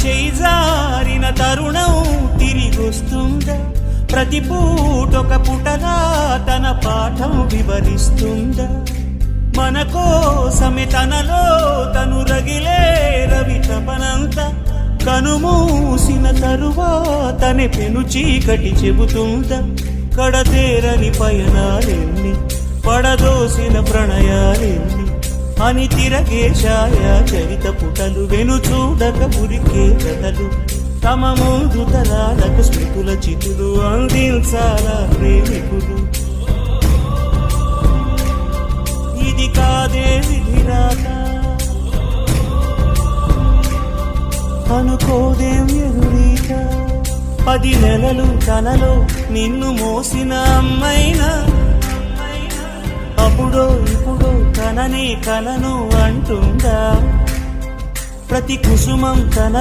చేజారిన తరుణం తిరిగొస్తుందా? ప్రతి పూటొక పుటలా తన పాఠం వివరిస్తుందా? మన కోసమే తనలో తను రగిలే రవి తపనంత కనుమూసిన తరువాతనే పెను చీకటి చెబుతుందా? కడతేరని పయనాలెన్ని, పడదోసిన ప్రణయాలెన్ని అని తిరగే ఛాయా చరిత పుటలు, వెను చూడక ఉరికే కథలు, తమ ముందు తరాలకు స్మృతుల చితులు అందించాలా ప్రేమికులు. ఇది కాదే విధిరాత, అనుకోదేం ఎదురీత. 10 నెలలు తనలో నిన్ను మోసిన అమ్మైనా అప్పుడో ఇప్పుడో తననే కలను అంటుందా? ప్రతి కుసుమం తన